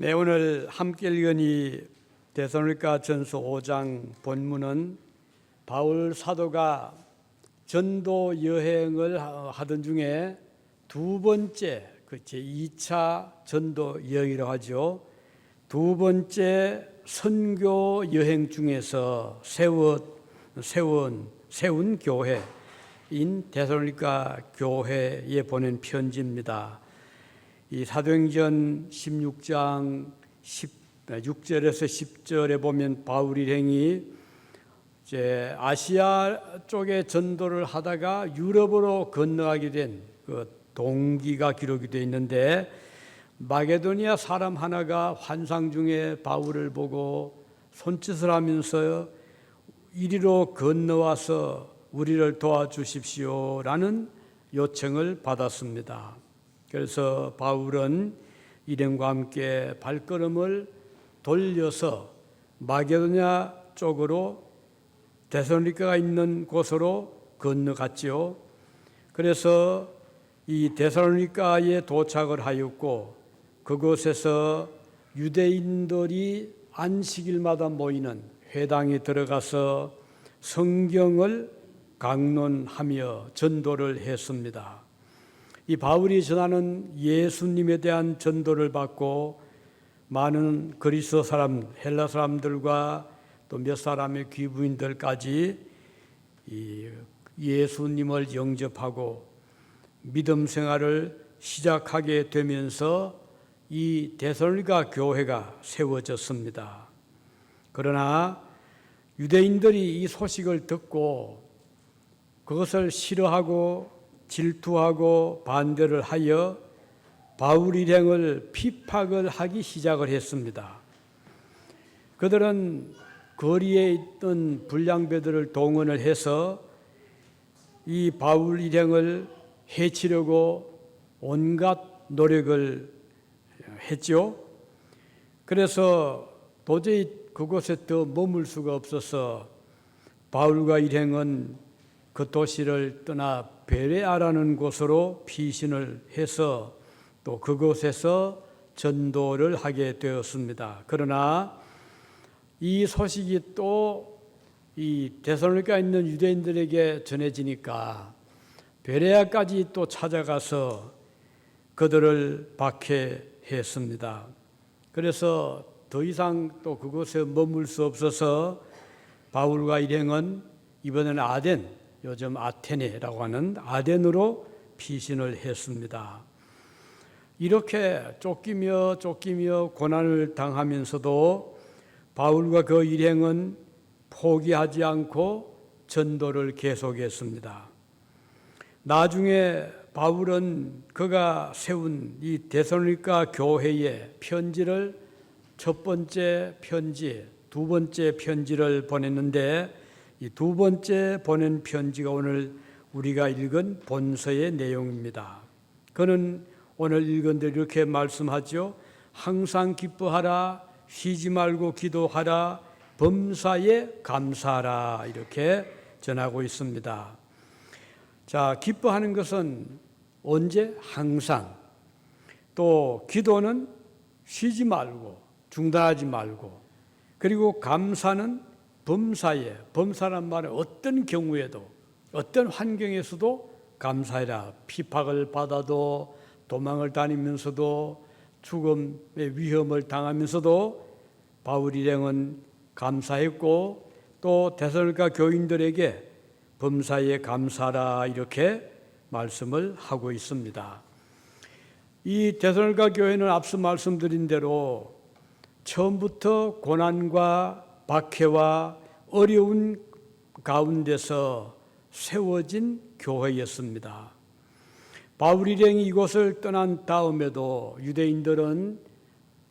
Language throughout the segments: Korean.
네, 오늘 함께 읽은 이 데살로니가 전서 5장 본문은 바울 사도가 전도 여행을 하던 중에 두 번째, 제2차 전도 여행이라고 하죠. 두 번째 선교 여행 중에서 세운 교회인 데살로니가 교회에 보낸 편지입니다. 이 사도행전 16장 6절에서 10절에 보면 바울 일행이 이제 아시아 쪽에 전도를 하다가 유럽으로 건너가게 된 그 동기가 기록이 되어 있는데, 마게도니아 사람 하나가 환상 중에 바울을 보고 손짓을 하면서 이리로 건너와서 우리를 도와주십시오라는 요청을 받았습니다. 그래서 바울은 일행과 함께 발걸음을 돌려서 마게도냐 쪽으로 데살로니가가 있는 곳으로 건너갔지요. 그래서 이 데살로니가에 도착을 하였고, 그곳에서 유대인들이 안식일마다 모이는 회당에 들어가서 성경을 강론하며 전도를 했습니다. 이 바울이 전하는 예수님에 대한 전도를 받고 많은 그리스 사람, 헬라 사람들과 또 몇 사람의 귀부인들까지 이 예수님을 영접하고 믿음 생활을 시작하게 되면서 이 데살로니가 교회가 세워졌습니다. 그러나 유대인들이 이 소식을 듣고 그것을 싫어하고 질투하고 반대를 하여 바울 일행을 핍박을 하기 시작을 했습니다. 그들은 거리에 있던 불량배들을 동원을 해서 이 바울 일행을 해치려고 온갖 노력을 했죠. 그래서 도저히 그곳에 더 머물 수가 없어서 바울과 일행은 그 도시를 떠나 베레아라는 곳으로 피신을 해서 또 그곳에서 전도를 하게 되었습니다. 그러나 이 소식이 또 이 데살로니가에 있는 유대인들에게 전해지니까 베레아까지 또 찾아가서 그들을 박해했습니다. 그래서 더 이상 또 그곳에 머물 수 없어서 바울과 일행은 이번에는 아덴, 요즘 아테네라고 하는 아덴으로 피신을 했습니다. 이렇게 쫓기며 고난을 당하면서도 바울과 그 일행은 포기하지 않고 전도를 계속했습니다. 나중에 바울은 그가 세운 이 데살로니가 교회에 편지를 첫 번째 편지, 두 번째 편지를 보냈는데, 이 두 번째 보낸 편지가 오늘 우리가 읽은 본서의 내용입니다. 그는 오늘 읽은 대로 이렇게 말씀하죠. 항상 기뻐하라, 쉬지 말고 기도하라, 범사에 감사하라, 이렇게 전하고 있습니다. 자, 기뻐하는 것은 언제? 항상. 또 기도는 쉬지 말고, 중단하지 말고, 그리고 감사는 범사에, 범사란 말은 어떤 경우에도, 어떤 환경에서도 감사해라. 핍박을 받아도, 도망을 다니면서도, 죽음의 위험을 당하면서도 바울 일행은 감사했고, 또 데살로니가 교인들에게 범사에 감사하라, 이렇게 말씀을 하고 있습니다. 이 데살로니가 교회는 앞서 말씀드린 대로 처음부터 고난과 박해와 어려운 가운데서 세워진 교회였습니다. 바울 일행이 이곳을 떠난 다음에도 유대인들은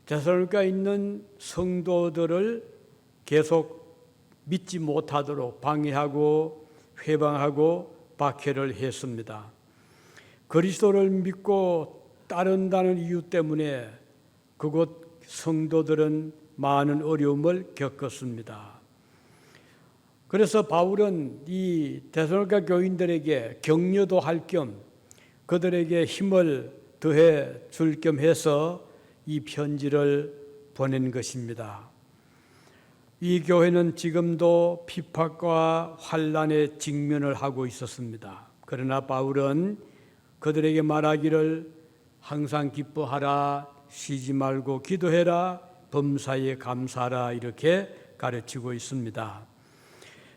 데살로니가에 있는 성도들을 계속 믿지 못하도록 방해하고 회방하고 박해를 했습니다. 그리스도를 믿고 따른다는 이유 때문에 그곳 성도들은 많은 어려움을 겪었습니다. 그래서 바울은 이 데살로니가 교인들에게 격려도 할 겸 그들에게 힘을 더해 줄 겸 해서 이 편지를 보낸 것입니다. 이 교회는 지금도 핍박과 환난에 직면을 하고 있었습니다. 그러나 바울은 그들에게 말하기를 항상 기뻐하라, 쉬지 말고 기도해라, 범사에 감사하라 이렇게 가르치고 있습니다.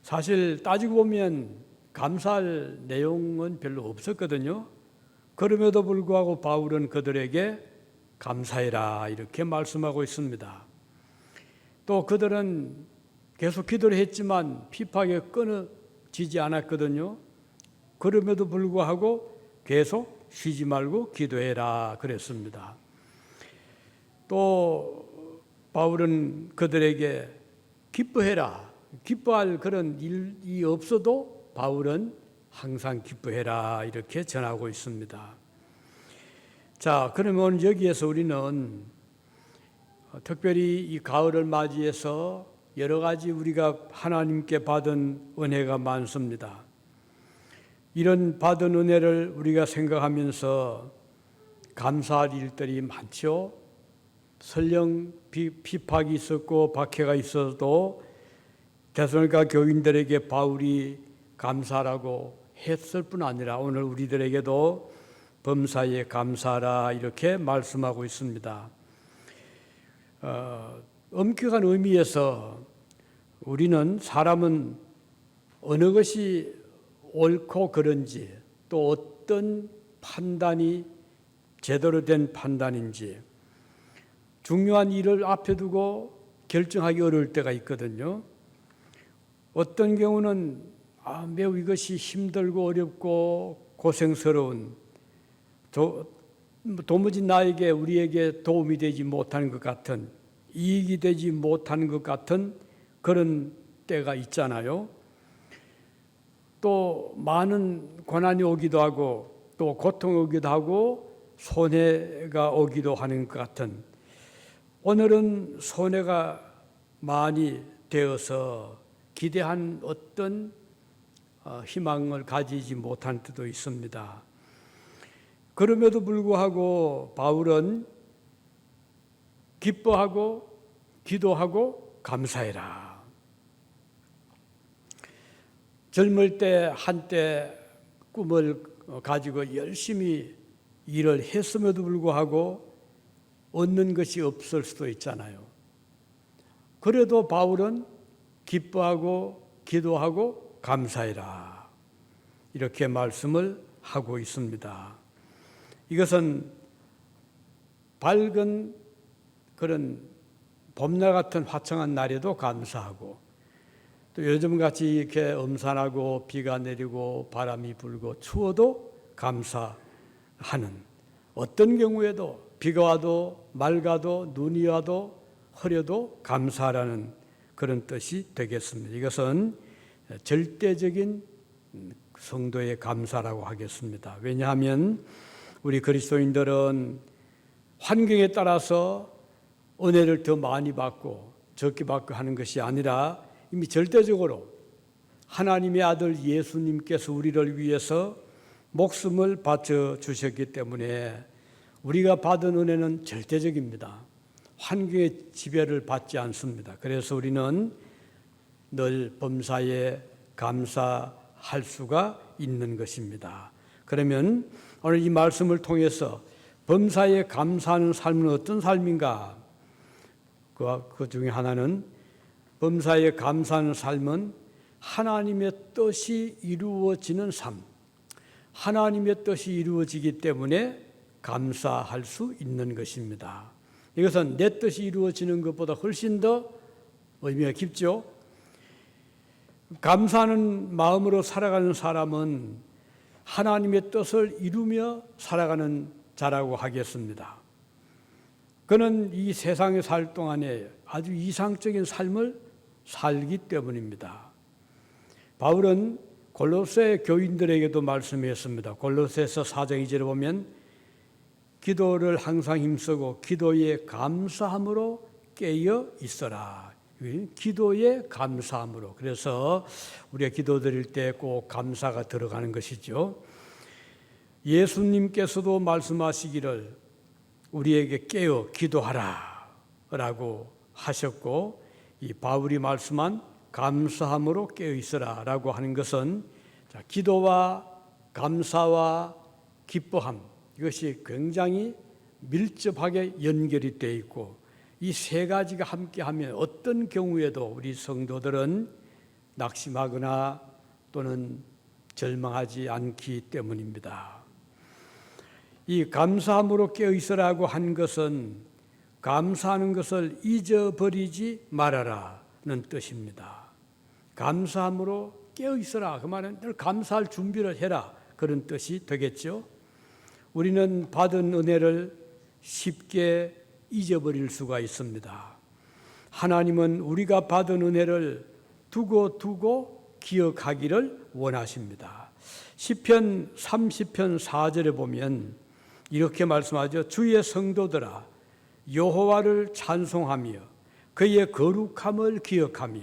사실 따지고 보면 감사할 내용은 별로 없었거든요. 그럼에도 불구하고 바울은 그들에게 감사해라 이렇게 말씀하고 있습니다. 또 그들은 계속 기도를 했지만 핍박에 끊어지지 않았거든요. 그럼에도 불구하고 계속 쉬지 말고 기도해라 그랬습니다. 또 바울은 그들에게 기뻐해라, 기뻐할 그런 일이 없어도 바울은 항상 기뻐해라 이렇게 전하고 있습니다. 자, 그러면 여기에서 우리는 특별히 이 가을을 맞이해서 여러 가지 우리가 하나님께 받은 은혜가 많습니다. 이런 받은 은혜를 우리가 생각하면서 감사할 일들이 많죠. 설령 비박이 있었고 박해가 있어도 데살로니가 교인들에게 바울이 감사라고 했을 뿐 아니라 오늘 우리들에게도 범사에 감사하라 이렇게 말씀하고 있습니다. 엄격한 의미에서 우리는 사람은 어느 것이 옳고 그른지 또 어떤 판단이 제대로 된 판단인지 중요한 일을 앞에 두고 결정하기 어려울 때가 있거든요. 어떤 경우는 매우 이것이 힘들고 어렵고 고생스러운 도무지 우리에게 도움이 되지 못하는 것 같은 이익이 되지 못하는 것 같은 그런 때가 있잖아요. 또 많은 고난이 오기도 하고 또 고통이 오기도 하고 손해가 오기도 하는 것 같은 오늘은 손해가 많이 되어서 기대한 어떤 희망을 가지지 못한 때도 있습니다. 그럼에도 불구하고 바울은 기뻐하고 기도하고 감사해라. 젊을 때 한때 꿈을 가지고 열심히 일을 했음에도 불구하고 얻는 것이 없을 수도 있잖아요. 그래도 바울은 기뻐하고 기도하고 감사해라 이렇게 말씀을 하고 있습니다. 이것은 밝은 그런 봄날 같은 화창한 날에도 감사하고 또 요즘같이 이렇게 음산하고 비가 내리고 바람이 불고 추워도 감사하는 어떤 경우에도 비가 와도 맑아도 눈이 와도 흐려도 감사하라는 그런 뜻이 되겠습니다. 이것은 절대적인 성도의 감사라고 하겠습니다. 왜냐하면 우리 그리스도인들은 환경에 따라서 은혜를 더 많이 받고 적게 받고 하는 것이 아니라 이미 절대적으로 하나님의 아들 예수님께서 우리를 위해서 목숨을 바쳐 주셨기 때문에 우리가 받은 은혜는 절대적입니다. 환경의 지배를 받지 않습니다. 그래서 우리는 늘 범사에 감사할 수가 있는 것입니다. 그러면 오늘 이 말씀을 통해서 범사에 감사하는 삶은 어떤 삶인가? 그 중에 하나는 범사에 감사하는 삶은 하나님의 뜻이 이루어지는 삶. 하나님의 뜻이 이루어지기 때문에 감사할 수 있는 것입니다. 이것은 내 뜻이 이루어지는 것보다 훨씬 더 의미가 깊죠. 감사하는 마음으로 살아가는 사람은 하나님의 뜻을 이루며 살아가는 자라고 하겠습니다. 그는 이 세상에 살 동안에 아주 이상적인 삶을 살기 때문입니다. 바울은 골로새 교인들에게도 말씀했습니다. 골로새서 4장 2절에 보면 기도를 항상 힘쓰고 기도에 감사함으로 깨어 있어라. 기도에 감사함으로. 그래서 우리가 기도 드릴 때 꼭 감사가 들어가는 것이죠. 예수님께서도 말씀하시기를 우리에게 깨어 기도하라 라고 하셨고, 이 바울이 말씀한 감사함으로 깨어 있으라 라고 하는 것은 기도와 감사와 기뻐함, 이것이 굉장히 밀접하게 연결이 되어 있고, 이 세 가지가 함께하면 어떤 경우에도 우리 성도들은 낙심하거나 또는 절망하지 않기 때문입니다. 이 감사함으로 깨어 있으라고 한 것은 감사하는 것을 잊어버리지 말아라는 뜻입니다. 감사함으로 깨어 있으라, 그 말은 늘 감사할 준비를 해라, 그런 뜻이 되겠죠. 우리는 받은 은혜를 쉽게 잊어버릴 수가 있습니다. 하나님은 우리가 받은 은혜를 두고 기억하기를 원하십니다. 시편 30편 4절에 보면 이렇게 말씀하죠. 주의 성도들아, 여호와를 찬송하며 그의 거룩함을 기억하며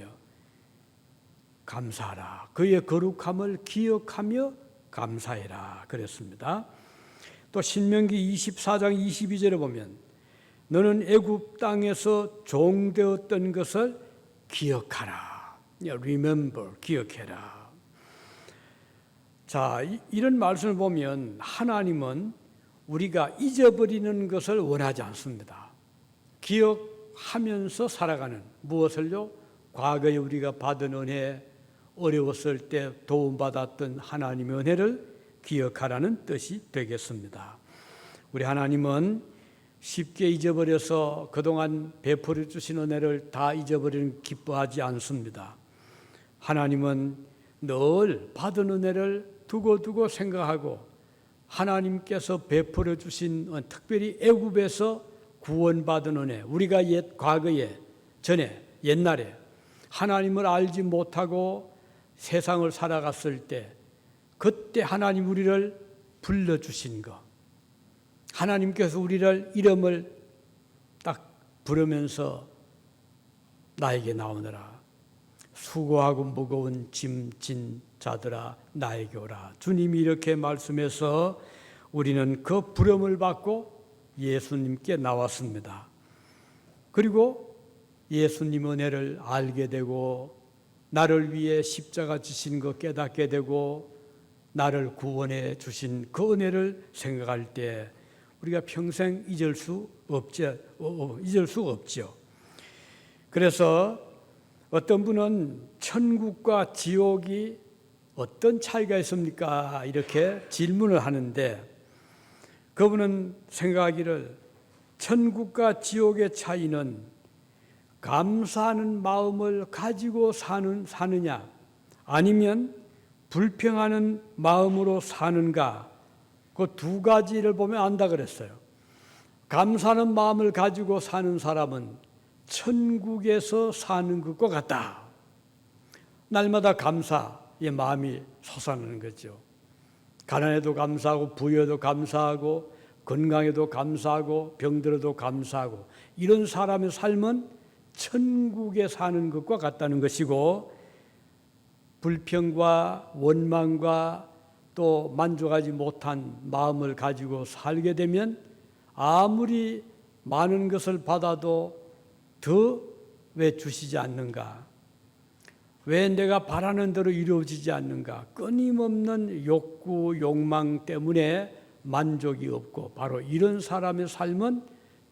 감사하라. 그의 거룩함을 기억하며 감사해라 그랬습니다. 또 신명기 24장 22절에 보면 너는 애굽 땅에서 종되었던 것을 기억하라. Remember, 기억해라. 자, 이런 말씀을 보면 하나님은 우리가 잊어버리는 것을 원하지 않습니다. 기억하면서 살아가는, 무엇을요? 과거에 우리가 받은 은혜, 어려웠을 때 도움받았던 하나님의 은혜를 기억하라는 뜻이 되겠습니다. 우리 하나님은 쉽게 잊어버려서 그동안 베풀어 주신 은혜를 다 잊어버리는 기뻐하지 않습니다. 하나님은 늘 받은 은혜를 두고 생각하고 하나님께서 베풀어 주신, 특별히 애굽에서 구원받은 은혜, 우리가 과거에 전에 옛날에 하나님을 알지 못하고 세상을 살아갔을 때 그때 하나님 우리를 불러주신 것, 하나님께서 우리를 이름을 딱 부르면서 나에게 나오너라, 수고하고 무거운 짐 진 자들아 나에게 오라. 주님이 이렇게 말씀해서 우리는 그 부름을 받고 예수님께 나왔습니다. 그리고 예수님 은혜를 알게 되고 나를 위해 십자가 지신 것 깨닫게 되고 나를 구원해 주신 그 은혜를 생각할 때 우리가 평생 잊을 수 없죠. 그래서 어떤 분은 천국과 지옥이 어떤 차이가 있습니까? 이렇게 질문을 하는데, 그분은 생각하기를 천국과 지옥의 차이는 감사하는 마음을 가지고 사느냐 아니면 불평하는 마음으로 사는가, 그 두 가지를 보면 안다 그랬어요. 감사하는 마음을 가지고 사는 사람은 천국에서 사는 것과 같다. 날마다 감사의 마음이 솟아나는 거죠. 가난에도 감사하고 부여도 감사하고 건강에도 감사하고 병들어도 감사하고, 이런 사람의 삶은 천국에 사는 것과 같다는 것이고, 불평과 원망과 또 만족하지 못한 마음을 가지고 살게 되면 아무리 많은 것을 받아도 더 왜 주시지 않는가, 왜 내가 바라는 대로 이루어지지 않는가, 끊임없는 욕구, 욕망 때문에 만족이 없고, 바로 이런 사람의 삶은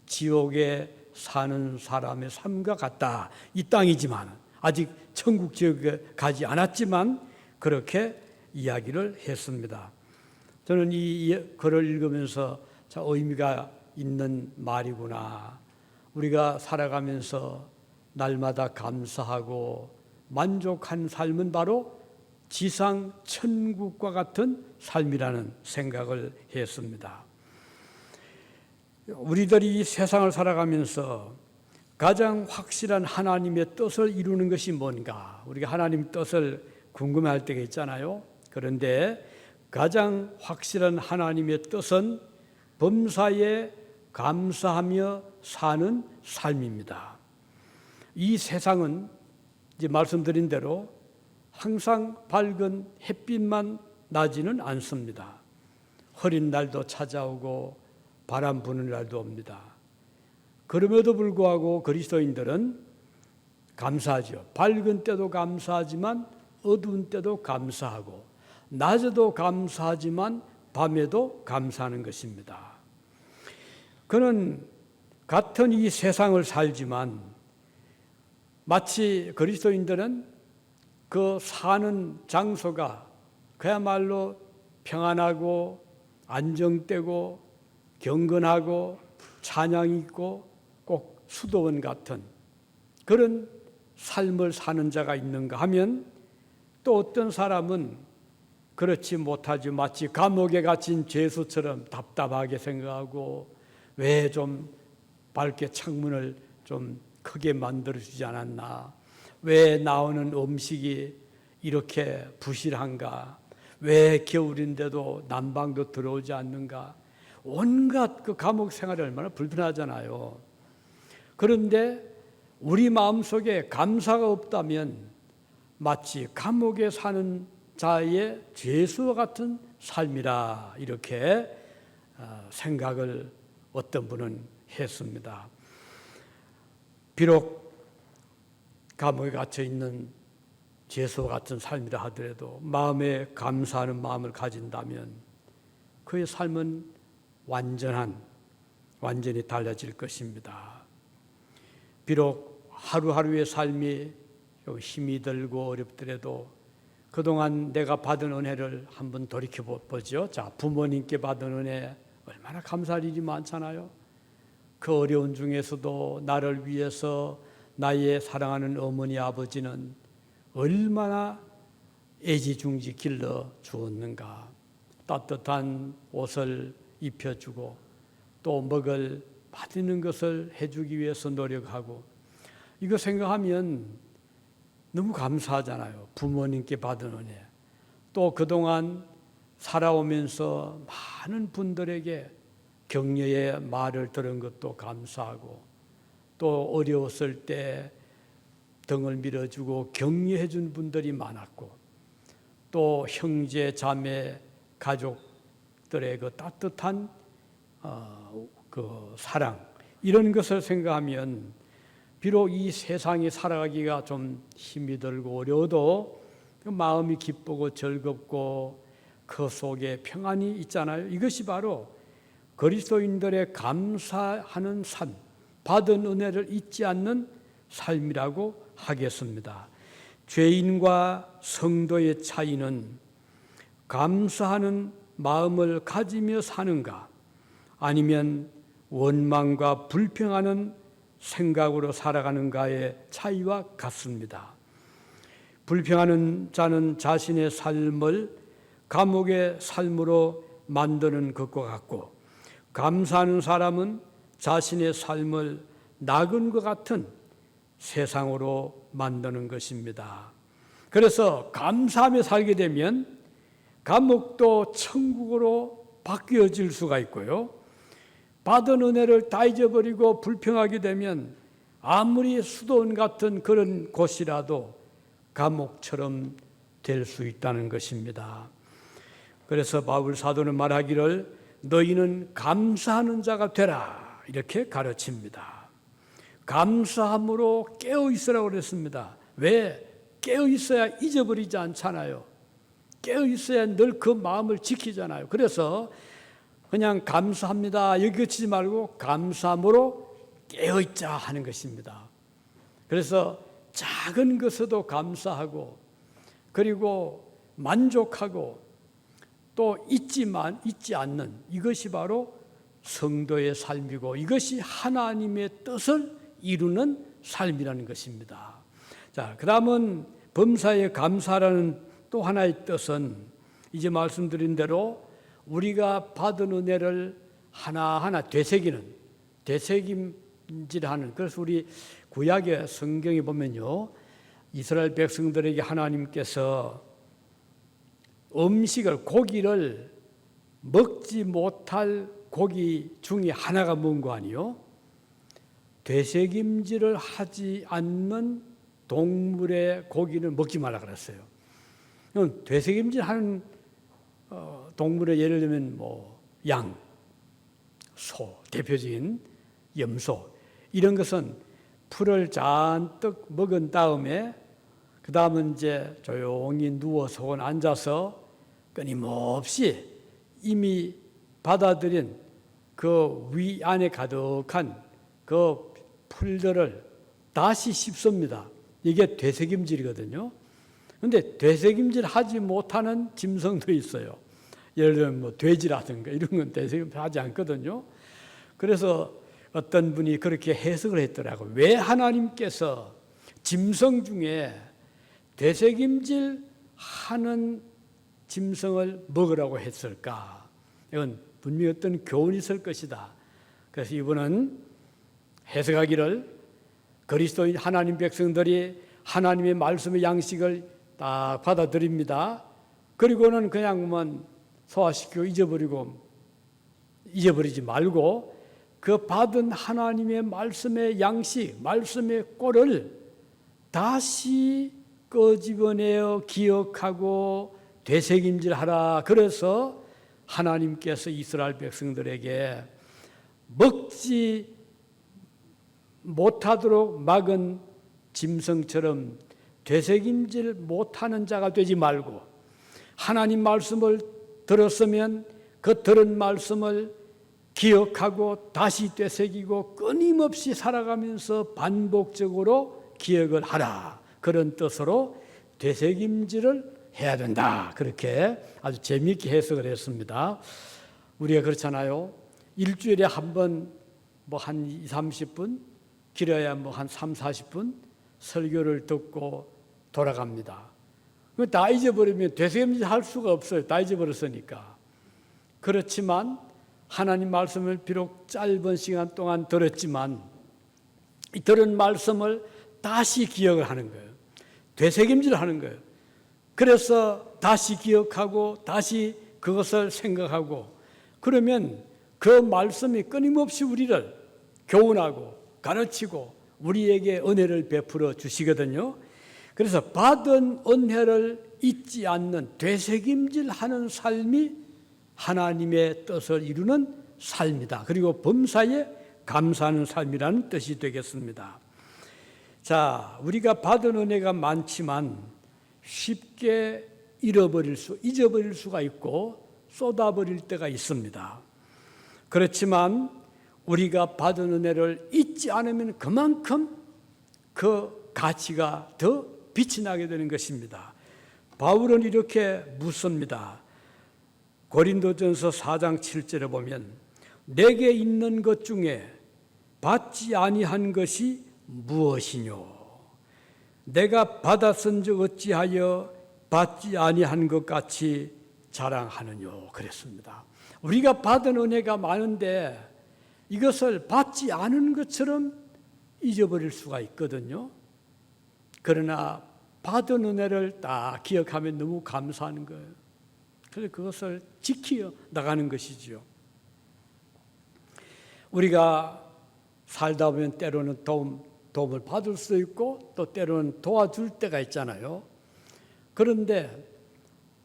지옥에 사는 사람의 삶과 같다. 이 땅이지만, 아직 천국 지역에 가지 않았지만 그렇게 이야기를 했습니다. 저는 이 글을 읽으면서 참 의미가 있는 말이구나. 우리가 살아가면서 날마다 감사하고 만족한 삶은 바로 지상 천국과 같은 삶이라는 생각을 했습니다. 우리들이 이 세상을 살아가면서 가장 확실한 하나님의 뜻을 이루는 것이 뭔가, 우리가 하나님 뜻을 궁금해할 때가 있잖아요. 그런데 가장 확실한 하나님의 뜻은 범사에 감사하며 사는 삶입니다. 이 세상은 이제 말씀드린 대로 항상 밝은 햇빛만 나지는 않습니다. 흐린 날도 찾아오고 바람 부는 날도 옵니다. 그럼에도 불구하고 그리스도인들은 감사하죠. 밝은 때도 감사하지만 어두운 때도 감사하고, 낮에도 감사하지만 밤에도 감사하는 것입니다. 그는 같은 이 세상을 살지만 마치 그리스도인들은 그 사는 장소가 그야말로 평안하고 안정되고 경건하고 찬양이 있고 꼭 수도원 같은 그런 삶을 사는 자가 있는가 하면, 또 어떤 사람은 그렇지 못하지, 마치 감옥에 갇힌 죄수처럼 답답하게 생각하고, 왜 좀 밝게 창문을 좀 크게 만들어주지 않았나, 왜 나오는 음식이 이렇게 부실한가, 왜 겨울인데도 난방도 들어오지 않는가, 온갖 그 감옥 생활이 얼마나 불편하잖아요. 그런데 우리 마음속에 감사가 없다면 마치 감옥에 사는 자의 죄수와 같은 삶이라, 이렇게 생각을 어떤 분은 했습니다. 비록 감옥에 갇혀 있는 죄수와 같은 삶이라 하더라도 마음에 감사하는 마음을 가진다면 그의 삶은 완전히 달라질 것입니다. 비록 하루하루의 삶이 힘이 들고 어렵더라도 그동안 내가 받은 은혜를 한번 돌이켜보죠. 자, 부모님께 받은 은혜 얼마나 감사할 일이 많잖아요. 그 어려운 중에서도 나를 위해서 나의 사랑하는 어머니 아버지는 얼마나 애지중지 길러 주었는가. 따뜻한 옷을 입혀주고 또 먹을 맛있는 것을 해주기 위해서 노력하고, 이거 생각하면 너무 감사하잖아요. 부모님께 받은 은혜. 또 그동안 살아오면서 많은 분들에게 격려의 말을 들은 것도 감사하고, 또 어려웠을 때 등을 밀어주고 격려해 준 분들이 많았고, 또 형제 자매 가족들의 그 따뜻한 그 사랑, 이런 것을 생각하면 비록 이 세상에 살아가기가 좀 힘이 들고 어려워도 그 마음이 기쁘고 즐겁고 그 속에 평안이 있잖아요. 이것이 바로 그리스도인들의 감사하는 삶, 받은 은혜를 잊지 않는 삶이라고 하겠습니다. 죄인과 성도의 차이는 감사하는 마음을 가지며 사는가, 아니면 원망과 불평하는 생각으로 살아가는가의 차이와 같습니다. 불평하는 자는 자신의 삶을 감옥의 삶으로 만드는 것과 같고, 감사하는 사람은 자신의 삶을 낙원과 같은 세상으로 만드는 것입니다. 그래서 감사하며 살게 되면 감옥도 천국으로 바뀌어질 수가 있고요. 받은 은혜를 다 잊어버리고 불평하게 되면 아무리 수도원 같은 그런 곳이라도 감옥처럼 될 수 있다는 것입니다. 그래서 바울 사도는 말하기를 너희는 감사하는 자가 되라, 이렇게 가르칩니다. 감사함으로 깨어 있으라고 그랬습니다. 왜? 깨어 있어야 잊어버리지 않잖아요. 깨어 있어야 늘 그 마음을 지키잖아요. 그래서 그냥 감사합니다 여기지 말고 감사함으로 깨어 있자 하는 것입니다. 그래서 작은 것에도 감사하고, 그리고 만족하고, 또 잊지 않는, 이것이 바로 성도의 삶이고, 이것이 하나님의 뜻을 이루는 삶이라는 것입니다. 자, 그 다음은 범사에 감사라는 또 하나의 뜻은 이제 말씀드린 대로 우리가 받은 은혜를 하나하나 되새김질하는, 그래서 우리 구약의 성경에 보면요, 이스라엘 백성들에게 하나님께서 음식을, 고기를 먹지 못할 고기 중에 하나가 뭔 거 아니요? 되새김질을 하지 않는 동물의 고기는 먹지 말라 그랬어요. 되새김질하는 동물의 예를 들면 양, 소, 대표적인 염소. 이런 것은 풀을 잔뜩 먹은 다음에 그 다음은 이제 조용히 누워서 앉아서 끊임없이 이미 받아들인 그 위 안에 가득한 그 풀들을 다시 씹습니다. 이게 되새김질이거든요. 그런데 되새김질 하지 못하는 짐승도 있어요. 예를 들면 뭐 돼지라든가 이런 건 되새김질 하지 않거든요. 그래서 어떤 분이 그렇게 해석을 했더라고요. 왜 하나님께서 짐승 중에 되새김질 하는 짐승을 먹으라고 했을까? 이건 분명히 어떤 교훈이 있을 것이다. 그래서 이분은 해석하기를 그리스도인 하나님 백성들이 하나님의 말씀의 양식을 딱 받아들입니다. 그리고는 그냥 소화시키고 잊어버리지 말고 그 받은 하나님의 말씀의 양식, 말씀의 꼴을 다시 끄집어내어 기억하고 되새김질하라. 그래서 하나님께서 이스라엘 백성들에게 먹지 못하도록 막은 짐승처럼 되새김질 못하는 자가 되지 말고 하나님 말씀을 들었으면 그 들은 말씀을 기억하고 다시 되새기고 끊임없이 살아가면서 반복적으로 기억을 하라. 그런 뜻으로 되새김질을 해야 된다. 그렇게 아주 재미있게 해석을 했습니다. 우리가 그렇잖아요. 일주일에 한 번 한 20, 30분 길어야 한 3, 40분 설교를 듣고 돌아갑니다. 다 잊어버리면 되새김질 할 수가 없어요. 다 잊어버렸으니까. 그렇지만 하나님 말씀을 비록 짧은 시간 동안 들었지만 이 들은 말씀을 다시 기억을 하는 거예요. 되새김질을 하는 거예요. 그래서 다시 기억하고 다시 그것을 생각하고 그러면 그 말씀이 끊임없이 우리를 교훈하고 가르치고 우리에게 은혜를 베풀어 주시거든요. 그래서 받은 은혜를 잊지 않는 되새김질하는 삶이 하나님의 뜻을 이루는 삶이다. 그리고 범사에 감사하는 삶이라는 뜻이 되겠습니다. 자, 우리가 받은 은혜가 많지만 쉽게 잊어버릴 수가 있고 쏟아버릴 때가 있습니다. 그렇지만 우리가 받은 은혜를 잊지 않으면 그만큼 그 가치가 더 빛이 나게 되는 것입니다. 바울은 이렇게 묻습니다. 고린도전서 4장 7절에 보면 내게 있는 것 중에 받지 아니한 것이 무엇이뇨? 내가 받았은즉 어찌하여 받지 아니한 것 같이 자랑하느뇨? 그랬습니다. 우리가 받은 은혜가 많은데 이것을 받지 않은 것처럼 잊어버릴 수가 있거든요. 그러나 받은 은혜를 딱 기억하면 너무 감사하는 거예요. 그래서 그것을 지켜 나가는 것이지요. 우리가 살다 보면 때로는 도움을 받을 수 있고 또 때로는 도와줄 때가 있잖아요. 그런데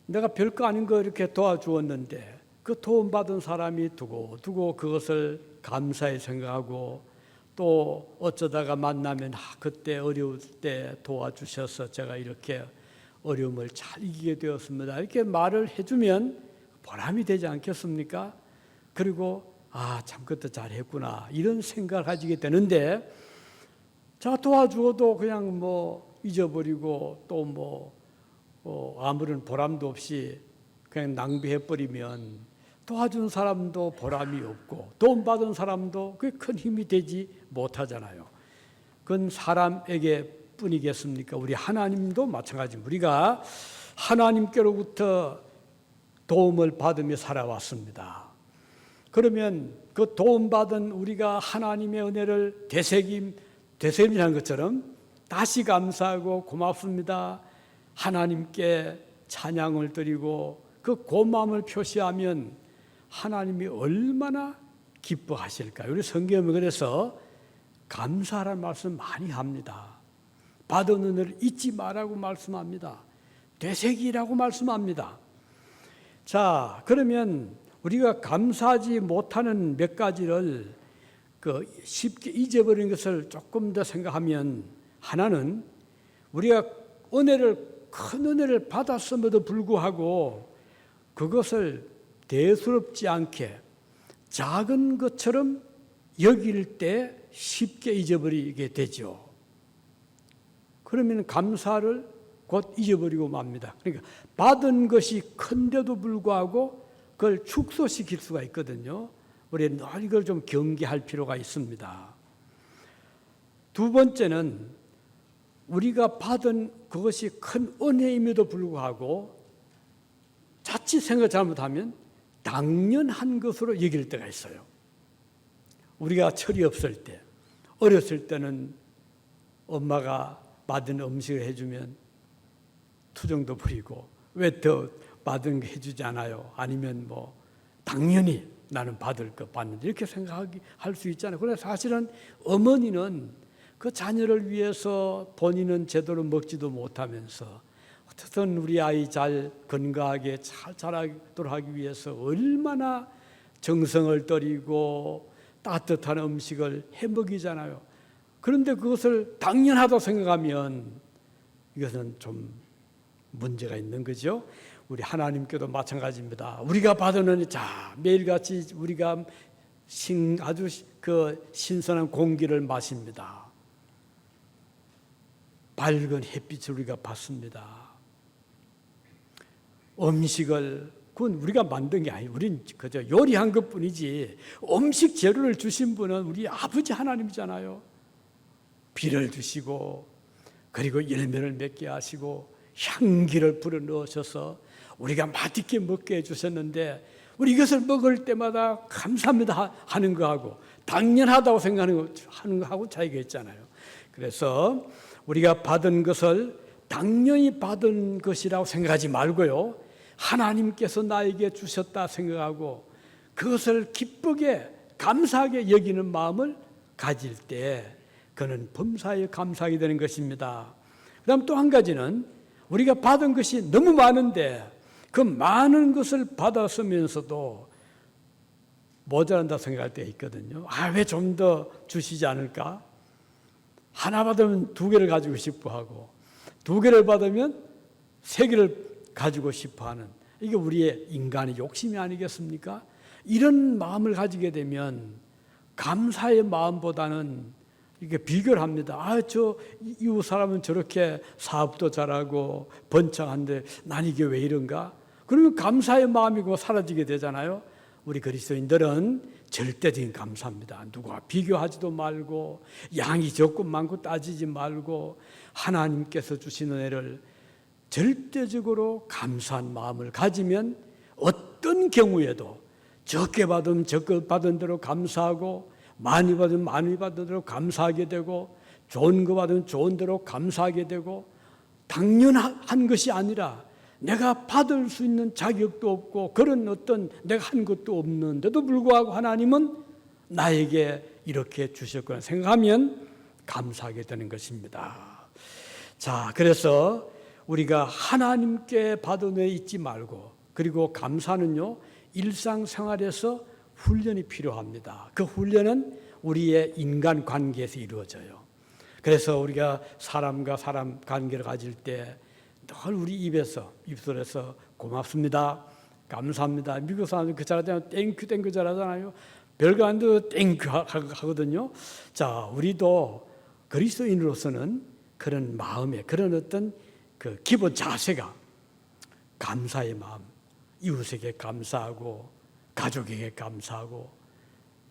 내가 별거 아닌 거 이렇게 도와주었는데 그 도움받은 사람이 두고 그것을 감사히 생각하고 또 어쩌다가 만나면 그때 어려울 때 도와주셔서 제가 이렇게 어려움을 잘 이기게 되었습니다. 이렇게 말을 해주면 보람이 되지 않겠습니까? 그리고 참 그때 잘했구나 이런 생각을 가지게 되는데 자 도와주어도 그냥 잊어버리고 또 아무런 보람도 없이 그냥 낭비해버리면 도와준 사람도 보람이 없고 도움받은 사람도 그게 큰 힘이 되지 못하잖아요. 그건 사람에게 뿐이겠습니까? 우리 하나님도 마찬가지입니다. 우리가 하나님께로부터 도움을 받으며 살아왔습니다. 그러면 그 도움받은 우리가 하나님의 은혜를 되새김질하는 것처럼 다시 감사하고 고맙습니다. 하나님께 찬양을 드리고 그 고마움을 표시하면 하나님이 얼마나 기뻐하실까요? 우리 성경에 그래서 감사하라는 말씀 많이 합니다. 받은 은혜를 잊지 말라고 말씀합니다. 되새기라고 말씀합니다. 자, 그러면 우리가 감사하지 못하는 몇 가지를 쉽게 잊어버린 것을 조금 더 생각하면, 하나는 우리가 큰 은혜를 받았음에도 불구하고 그것을 대수롭지 않게 작은 것처럼 여길 때 쉽게 잊어버리게 되죠. 그러면 감사를 곧 잊어버리고 맙니다. 그러니까 받은 것이 큰데도 불구하고 그걸 축소시킬 수가 있거든요. 우리는 늘 이걸 좀 경계할 필요가 있습니다. 두 번째는 우리가 받은 그것이 큰 은혜임에도 불구하고 자칫 생각 잘못하면 당연한 것으로 여길 때가 있어요. 우리가 철이 없을 때, 어렸을 때는 엄마가 받은 음식을 해주면 투정도 부리고 왜 더 받은 거 해주지 않아요? 아니면 당연히 나는 받을 거 받는데 이렇게 생각할 수 있잖아요. 그러나 사실은 어머니는 그 자녀를 위해서 본인은 제대로 먹지도 못하면서 어떻든 우리 아이 잘 건강하게 잘 자라도록 하기 위해서 얼마나 정성을 들이고 따뜻한 음식을 해 먹이잖아요. 그런데 그것을 당연하다고 생각하면 이것은 좀 문제가 있는 거죠. 우리 하나님께도 마찬가지입니다. 우리가 받은 은혜, 매일같이 우리가 아주 신선한 공기를 마십니다. 밝은 햇빛을 우리가 받습니다. 음식을 그건 우리가 만든 게 아니에요. 우린 그저 요리한 것뿐이지 음식 재료를 주신 분은 우리 아버지 하나님이잖아요. 비를 주시고 그리고 열매를 맺게 하시고 향기를 불어넣으셔서 우리가 맛있게 먹게 해주셨는데 우리 이것을 먹을 때마다 감사합니다 하는 거하고 당연하다고 생각하는 거하고 차이가 있잖아요. 그래서 우리가 받은 것을 당연히 받은 것이라고 생각하지 말고요. 하나님께서 나에게 주셨다 생각하고 그것을 기쁘게 감사하게 여기는 마음을 가질 때 그는 범사에 감사하게 되는 것입니다. 그다음 또 한 가지는 우리가 받은 것이 너무 많은데 그 많은 것을 받았으면서도 모자란다 생각할 때 있거든요. 왜 좀 더 주시지 않을까? 하나 받으면 두 개를 가지고 싶어 하고 두 개를 받으면 세 개를 가지고 싶어 하는 이게 우리의 인간의 욕심이 아니겠습니까? 이런 마음을 가지게 되면 감사의 마음보다는 이게 비교를 합니다. 저 이웃 사람은 저렇게 사업도 잘하고 번창한데 난 이게 왜 이런가? 그러면 감사의 마음이 사라지게 되잖아요. 우리 그리스도인들은 절대적인 감사입니다. 누구와 비교하지도 말고 양이 적고 많고 따지지 말고 하나님께서 주신 은혜를 절대적으로 감사한 마음을 가지면 어떤 경우에도 적게 받으면 적게 받은 대로 감사하고 많이 받으면 많이 받은 대로 감사하게 되고 좋은 거 받으면 좋은 대로 감사하게 되고 당연한 것이 아니라 내가 받을 수 있는 자격도 없고 그런 어떤 내가 한 것도 없는데도 불구하고 하나님은 나에게 이렇게 주셨구나 생각하면 감사하게 되는 것입니다. 자, 그래서 우리가 하나님께 받은 은혜 잊지 말고 그리고 감사는요 일상생활에서 훈련이 필요합니다. 그 훈련은 우리의 인간관계에서 이루어져요. 그래서 우리가 사람과 사람 관계를 가질 때 늘 우리 입술에서 고맙습니다, 감사합니다. 미국 사람들 그 잘하잖아요. 땡큐 잘하잖아요. 별거 안 돼도 땡큐 하거든요. 자, 우리도 그리스도인으로서는 그런 마음에 그런 어떤 그 기본 자세가 감사의 마음, 이웃에게 감사하고 가족에게 감사하고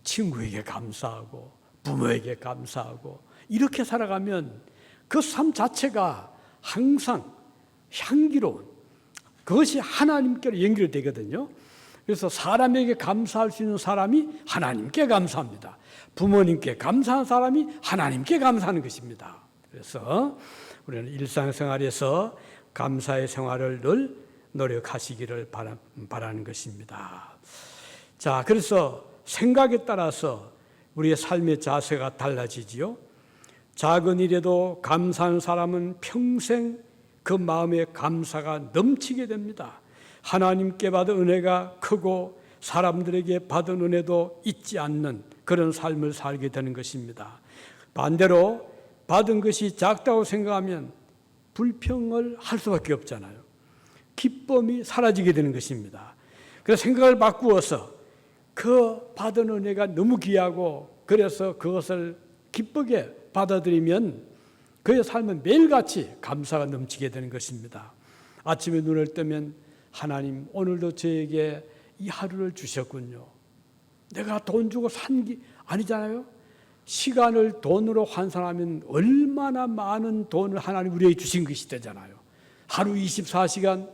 친구에게 감사하고 부모에게 감사하고 이렇게 살아가면 그 삶 자체가 항상 향기로운 그것이 하나님께로 연결되거든요. 그래서 사람에게 감사할 수 있는 사람이 하나님께 감사합니다. 부모님께 감사한 사람이 하나님께 감사하는 것입니다. 그래서 우리는 일상생활에서 감사의 생활을 늘 노력하시기를 바라는 것입니다. 자, 그래서 생각에 따라서 우리의 삶의 자세가 달라지지요. 작은 일에도 감사한 사람은 평생 그 마음에 감사가 넘치게 됩니다. 하나님께 받은 은혜가 크고 사람들에게 받은 은혜도 잊지 않는 그런 삶을 살게 되는 것입니다. 반대로 받은 것이 작다고 생각하면 불평을 할 수밖에 없잖아요. 기쁨이 사라지게 되는 것입니다. 그래서 생각을 바꾸어서 그 받은 은혜가 너무 귀하고 그래서 그것을 기쁘게 받아들이면 그의 삶은 매일같이 감사가 넘치게 되는 것입니다. 아침에 눈을 뜨면 하나님 오늘도 저에게 이 하루를 주셨군요. 내가 돈 주고 산 게 아니잖아요. 시간을 돈으로 환산하면 얼마나 많은 돈을 하나님 우리에게 주신 것이 되잖아요. 하루 24시간,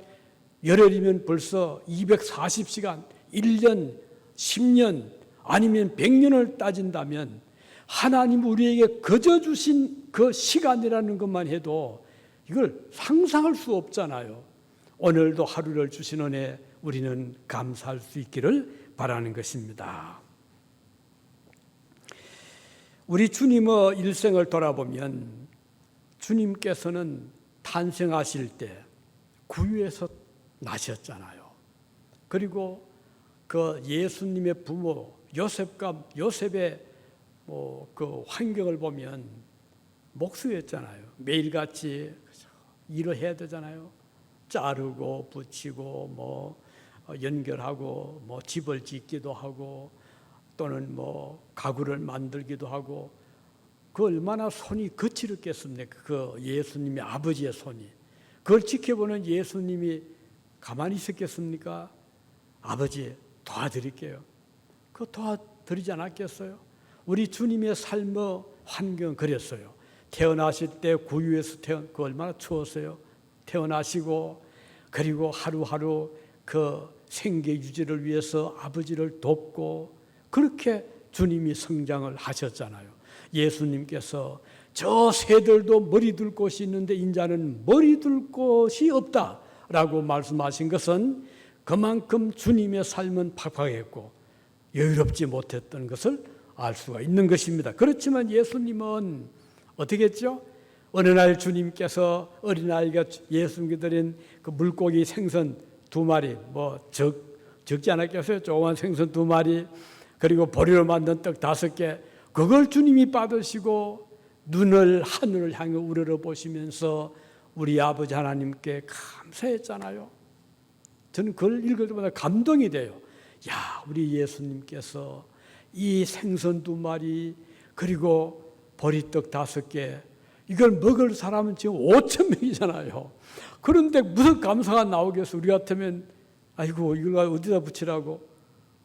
열흘이면 벌써 240시간, 1년, 10년 아니면 100년을 따진다면 하나님 우리에게 거저 주신 그 시간이라는 것만 해도 이걸 상상할 수 없잖아요. 오늘도 하루를 주신 은혜 우리는 감사할 수 있기를 바라는 것입니다. 우리 주님의 일생을 돌아보면 주님께서는 탄생하실 때 구유에서 나셨잖아요. 그리고 그 예수님의 부모 요셉의 그 환경을 보면 목수였잖아요. 매일같이 일을 해야 되잖아요. 자르고 붙이고 연결하고 집을 짓기도 하고 또는 가구를 만들기도 하고 그 얼마나 손이 거칠었겠습니까? 그 예수님의 아버지의 손이. 그걸 지켜보는 예수님이 가만히 있었겠습니까? 아버지 도와드릴게요. 그거 도와드리지 않았겠어요? 우리 주님의 삶의 환경은 그랬어요. 태어나실 때 구유에서 그 얼마나 추웠어요. 태어나시고 그리고 하루하루 그 생계 유지를 위해서 아버지를 돕고 그렇게 주님이 성장을 하셨잖아요. 예수님께서 저 새들도 머리 둘 곳이 있는데 인자는 머리 둘 곳이 없다라고 말씀하신 것은 그만큼 주님의 삶은 팍팍했고 여유롭지 못했던 것을 알 수가 있는 것입니다. 그렇지만 예수님은 어떻게 했죠? 어느 날 주님께서 어린아이가 예수님께 드린 그 물고기 생선 2마리 적지 않았겠어요? 조그만 생선 2마리 그리고 보리로 만든 떡 5개 그걸 주님이 받으시고 눈을 하늘을 향해 우러러 보시면서 우리 아버지 하나님께 감사했잖아요. 저는 그걸 읽을 때마다 감동이 돼요. 야, 우리 예수님께서 이 생선 2마리 그리고 보리떡 5개 이걸 먹을 사람은 지금 5,000명이잖아요. 그런데 무슨 감사가 나오겠어? 우리 같으면 아이고 이걸 어디다 붙이라고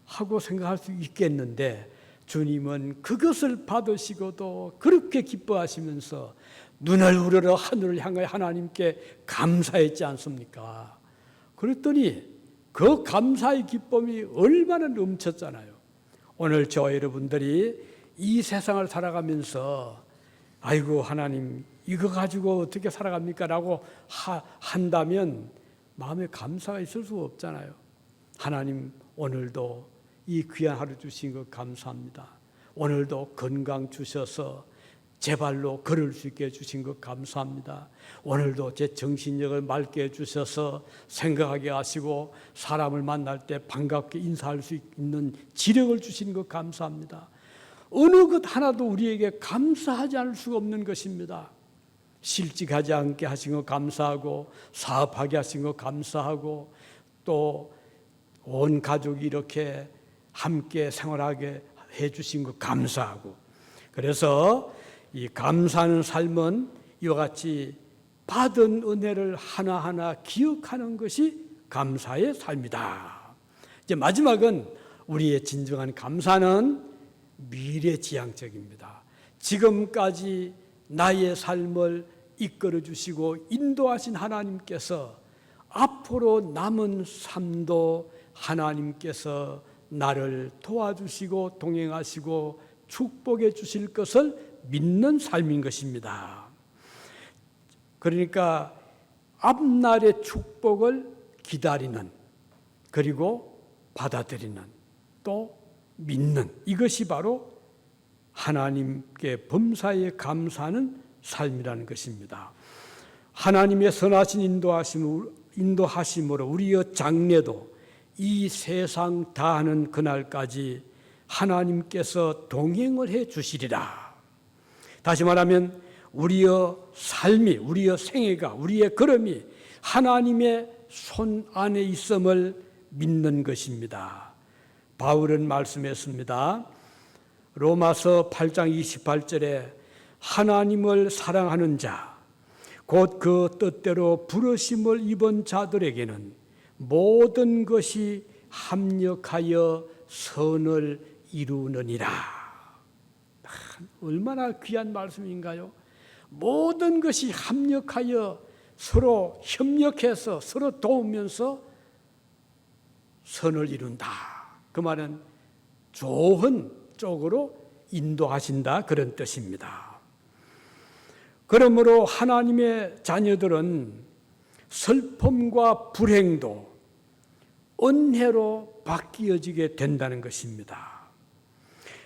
하고 생각할 수 있겠는데 주님은 그것을 받으시고도 그렇게 기뻐하시면서 눈을 우러러 하늘을 향해 하나님께 감사했지 않습니까? 그랬더니 그 감사의 기쁨이 얼마나 넘쳤잖아요. 오늘 저와 여러분들이 이 세상을 살아가면서 아이고 하나님 이거 가지고 어떻게 살아갑니까? 라고 한다면 마음에 감사가 있을 수 없잖아요. 하나님 오늘도 이 귀한 하루 주신 것 감사합니다. 오늘도 건강 주셔서 제 발로 걸을 수 있게 해주신 것 감사합니다. 오늘도 제 정신력을 맑게 해주셔서 생각하게 하시고 사람을 만날 때 반갑게 인사할 수 있는 지력을 주신 것 감사합니다. 어느 것 하나도 우리에게 감사하지 않을 수가 없는 것입니다. 실직하지 않게 하신 것 감사하고 사업하게 하신 것 감사하고 또 온 가족이 이렇게 함께 생활하게 해주신 것 감사하고 그래서 이 감사하는 삶은 이와 같이 받은 은혜를 하나하나 기억하는 것이 감사의 삶이다. 이제 마지막은 우리의 진정한 감사는 미래지향적입니다. 지금까지 나의 삶을 이끌어 주시고 인도하신 하나님께서 앞으로 남은 삶도 하나님께서 나를 도와주시고 동행하시고 축복해 주실 것을 믿는 삶인 것입니다. 그러니까 앞날의 축복을 기다리는 그리고 받아들이는 또 믿는 이것이 바로 하나님께 범사에 감사하는 삶이라는 것입니다. 하나님의 선하신 인도하심으로 우리의 장래도 이 세상 다하는 그날까지 하나님께서 동행을 해 주시리라. 다시 말하면 우리의 삶이, 우리의 생애가, 우리의 걸음이 하나님의 손 안에 있음을 믿는 것입니다. 바울은 말씀했습니다. 로마서 8장 28절에 하나님을 사랑하는 자, 곧 그 뜻대로 부르심을 입은 자들에게는 모든 것이 합력하여 선을 이루느니라. 얼마나 귀한 말씀인가요? 모든 것이 합력하여 서로 협력해서 서로 도우면서 선을 이룬다. 그 말은 좋은 쪽으로 인도하신다, 그런 뜻입니다. 그러므로 하나님의 자녀들은 슬픔과 불행도 은혜로 바뀌어지게 된다는 것입니다.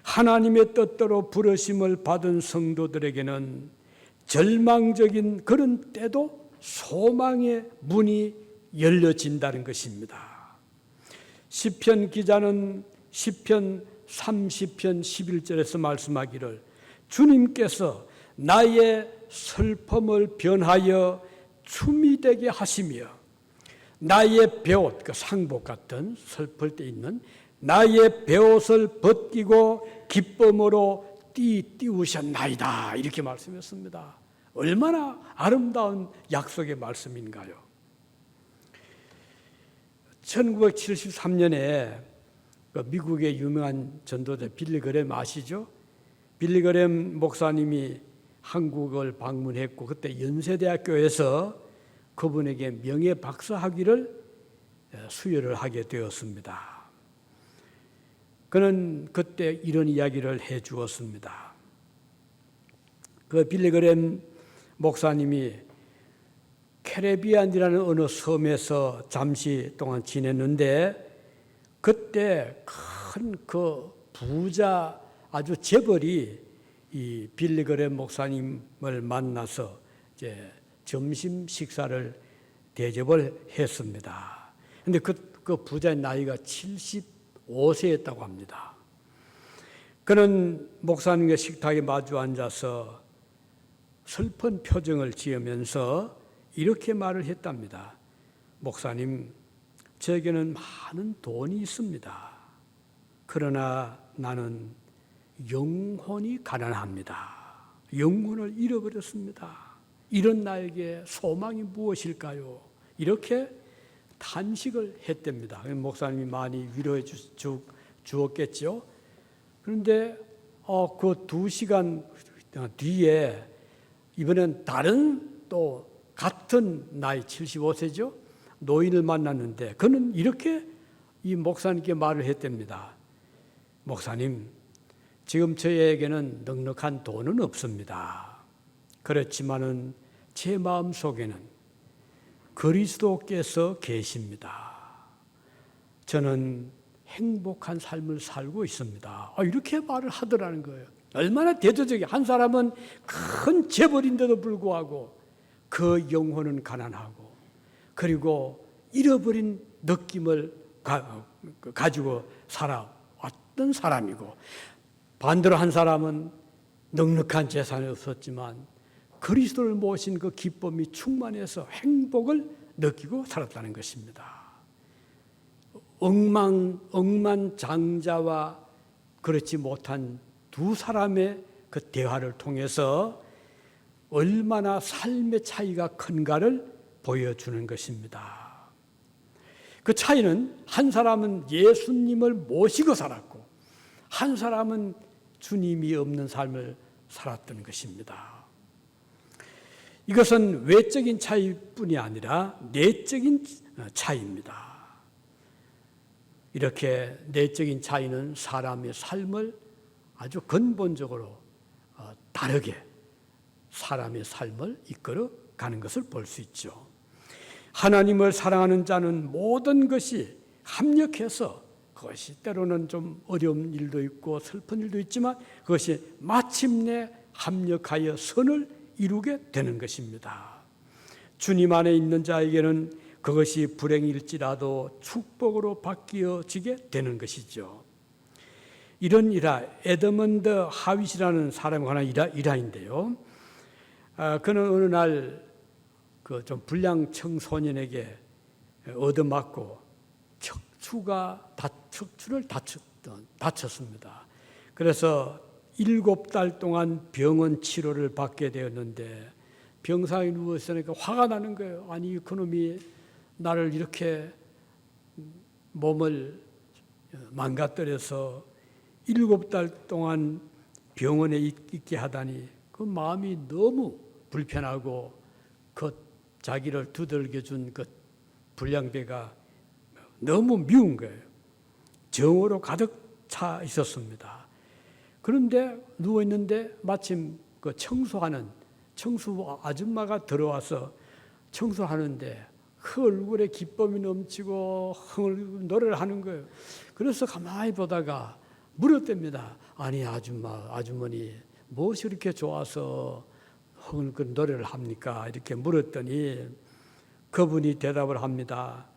하나님의 뜻대로 부르심을 받은 성도들에게는 절망적인 그런 때도 소망의 문이 열려진다는 것입니다. 시편 기자는 시편 30편 11절에서 말씀하기를 주님께서 나의 슬픔을 변하여 춤이 되게 하시며 나의 베옷, 그 상복 같은 슬플 때 있는 나의 베옷을 벗기고 기쁨으로 띄우셨나이다, 이렇게 말씀했습니다. 얼마나 아름다운 약속의 말씀인가요? 1973년에 미국의 유명한 전도자 빌리 그램 아시죠? 빌리 그램 목사님이 한국을 방문했고 그때 연세대학교에서 그분에게 명예박사학위를 수여를 하게 되었습니다. 그는 그때 이런 이야기를 해 주었습니다. 그 빌리 그램 목사님이 캐리비안이라는 어느 섬에서 잠시 동안 지냈는데 그때 큰 그 부자 아주 재벌이 이 빌리 그램 목사님을 만나서 이제 점심 식사를 대접을 했습니다. 그런데 그 부자의 나이가 75세였다고 합니다. 그는 목사님과 식탁에 마주 앉아서 슬픈 표정을 지으면서 이렇게 말을 했답니다. 목사님, 저에게는 많은 돈이 있습니다. 그러나 나는 영혼이 가난합니다. 영혼을 잃어버렸습니다. 이런 나에게 소망이 무엇일까요? 이렇게 탄식을 했답니다. 목사님이 많이 위로해 주었겠죠. 그런데 그 2시간 뒤에 이번엔 다른 또 같은 나이 75세죠. 노인을 만났는데 그는 이렇게 이 목사님께 말을 했답니다. 목사님, 지금 저에게는 넉넉한 돈은 없습니다. 그렇지만은 제 마음 속에는 그리스도께서 계십니다. 저는 행복한 삶을 살고 있습니다. 이렇게 말을 하더라는 거예요. 얼마나 대조적이야. 한 사람은 큰 재벌인데도 불구하고 그 영혼은 가난하고 그리고 잃어버린 느낌을 가지고 살아왔던 사람이고, 반대로 한 사람은 넉넉한 재산이 없었지만 그리스도를 모신 그 기쁨이 충만해서 행복을 느끼고 살았다는 것입니다. 억만장자와 그렇지 못한 두 사람의 그 대화를 통해서 얼마나 삶의 차이가 큰가를 보여주는 것입니다. 그 차이는 한 사람은 예수님을 모시고 살았고 한 사람은 주님이 없는 삶을 살았던 것입니다. 이것은 외적인 차이뿐이 아니라 내적인 차이입니다. 이렇게 내적인 차이는 사람의 삶을 아주 근본적으로 다르게 사람의 삶을 이끌어 가는 것을 볼 수 있죠. 하나님을 사랑하는 자는 모든 것이 합력해서, 그것이 때로는 좀 어려운 일도 있고 슬픈 일도 있지만 그것이 마침내 합력하여 선을 이루게 되는 것입니다. 주님 안에 있는 자에게는 그것이 불행일지라도 축복으로 바뀌어지게 되는 것이죠. 이런 일화, 에드먼드 하윗이라는 사람에 관한 일화인데요. 그는 어느 날 그 좀 불량 청소년에게 얻어맞고 척추를 다쳤습니다. 그래서 7달 동안 병원 치료를 받게 되었는데 병상에 누워있으니까 화가 나는 거예요. 아니 그놈이 나를 이렇게 몸을 망가뜨려서 7달 동안 병원에 있게 하다니 그 마음이 너무 불편하고 그 자기를 두들겨 준 그 불량배가 너무 미운 거예요. 정으로 가득 차 있었습니다. 그런데 누워있는데 마침 그 청소 아줌마가 들어와서 청소하는데 그 얼굴에 기쁨이 넘치고 노래를 하는 거예요. 그래서 가만히 보다가 물었답니다. 아니 아주머니 무엇이 이렇게 좋아서 그 노래를 합니까? 이렇게 물었더니 그분이 대답을 합니다.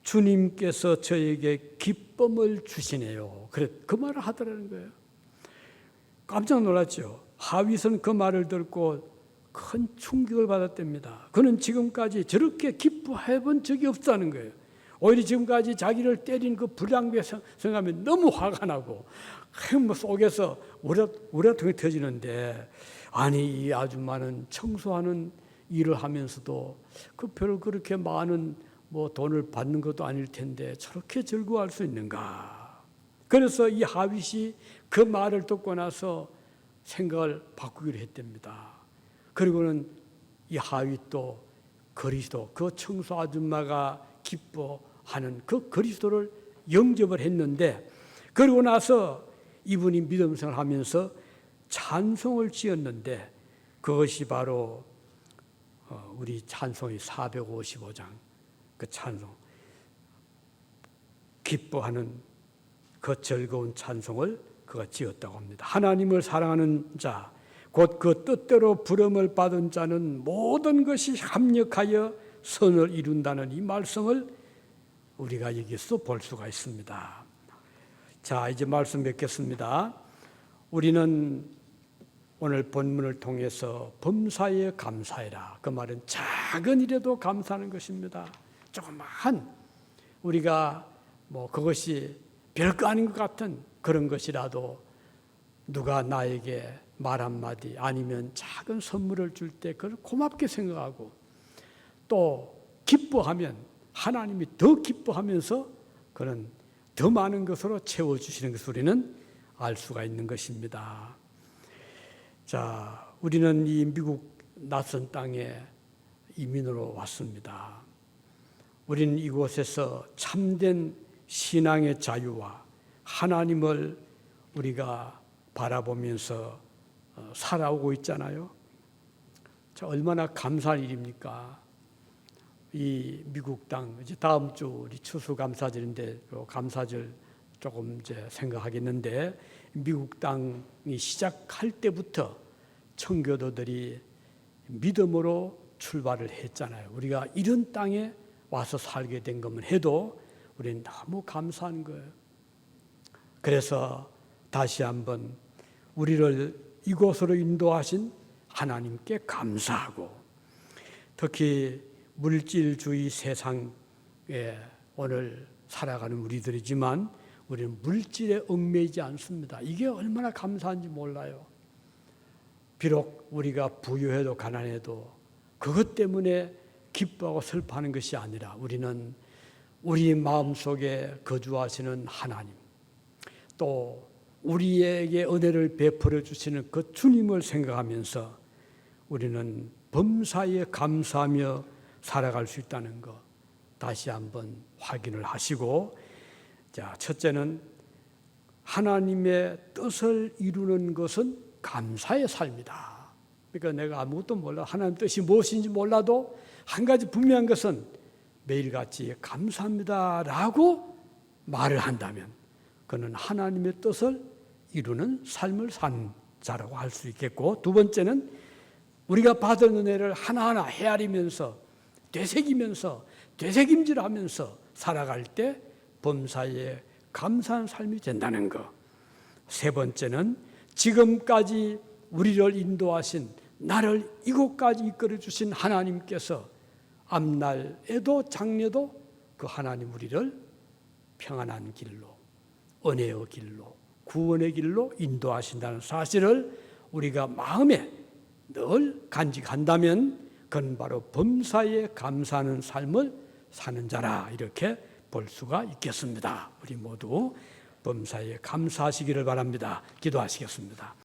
주님께서 저에게 기쁨을 주시네요. 그 말을 하더라는 거예요. 깜짝 놀랐죠. 하윗은 그 말을 듣고 큰 충격을 받았답니다. 그는 지금까지 저렇게 기뻐해 본 적이 없다는 거예요. 오히려 지금까지 자기를 때린 그 불량배 생각하면 너무 화가 나고 속에서 우라통이 터지는데 아니 이 아줌마는 청소하는 일을 하면서도 그 별로 그렇게 많은 돈을 받는 것도 아닐 텐데 저렇게 즐거워할 수 있는가. 그래서 이 하윗이 그 말을 듣고 나서 생각을 바꾸기로 했답니다. 그리고는 이 하윗도 그리스도, 그 청소 아줌마가 기뻐하는 그 그리스도를 영접을 했는데 그리고 나서 이분이 믿음 생활을 하면서 찬송을 지었는데 그것이 바로 우리 찬송이 455장 그 찬송, 기뻐하는 그 즐거운 찬송을 그가 지었다고 합니다. 하나님을 사랑하는 자, 곧 그 뜻대로 부름을 받은 자는 모든 것이 합력하여 선을 이룬다는 이 말씀을 우리가 여기서 볼 수가 있습니다. 자, 이제 말씀 맺겠습니다. 우리는 오늘 본문을 통해서 범사에 감사해라. 그 말은 작은 일에도 감사하는 것입니다. 조그마한 우리가 그것이 별거 아닌 것 같은 그런 것이라도 누가 나에게 말 한마디 아니면 작은 선물을 줄 때 그걸 고맙게 생각하고 또 기뻐하면 하나님이 더 기뻐하면서 그는 더 많은 것으로 채워주시는 것을 우리는 알 수가 있는 것입니다. 자, 우리는 이 미국 낯선 땅에 이민으로 왔습니다. 우리는 이곳에서 참된 신앙의 자유와 하나님을 우리가 바라보면서 살아오고 있잖아요. 자, 얼마나 감사한 일입니까? 이 미국 땅, 이제 다음 주 우리 추수감사절인데 감사절 조금 이제 생각하겠는데 미국 땅이 시작할 때부터 청교도들이 믿음으로 출발을 했잖아요. 우리가 이런 땅에 와서 살게 된 것만 해도 우리는 너무 감사한 거예요. 그래서 다시 한번 우리를 이곳으로 인도하신 하나님께 감사하고 특히 물질주의 세상에 오늘 살아가는 우리들이지만 우리는 물질에 얽매이지 않습니다. 이게 얼마나 감사한지 몰라요. 비록 우리가 부유해도 가난해도 그것 때문에 기뻐하고 슬퍼하는 것이 아니라 우리는 우리 마음속에 거주하시는 하나님 또 우리에게 은혜를 베풀어 주시는 그 주님을 생각하면서 우리는 범사에 감사하며 살아갈 수 있다는 것 다시 한번 확인을 하시고 자, 첫째는 하나님의 뜻을 이루는 것은 감사의 삶이다. 그러니까 내가 아무것도 몰라 하나님 뜻이 무엇인지 몰라도 한 가지 분명한 것은 매일같이 감사합니다라고 말을 한다면 그는 하나님의 뜻을 이루는 삶을 산 자라고 할 수 있겠고 두 번째는 우리가 받은 은혜를 하나하나 헤아리면서 되새기면서 되새김질하면서 살아갈 때 범사에 감사한 삶이 된다는 것. 세 번째는 지금까지 우리를 인도하신, 나를 이곳까지 이끌어 주신 하나님께서 앞날에도 장래도 그 하나님 우리를 평안한 길로, 은혜의 길로, 구원의 길로 인도하신다는 사실을 우리가 마음에 늘 간직한다면 그건 바로 범사에 감사하는 삶을 사는 자라, 이렇게 볼 수가 있겠습니다. 우리 모두 범사에 감사하시기를 바랍니다. 기도하시겠습니다.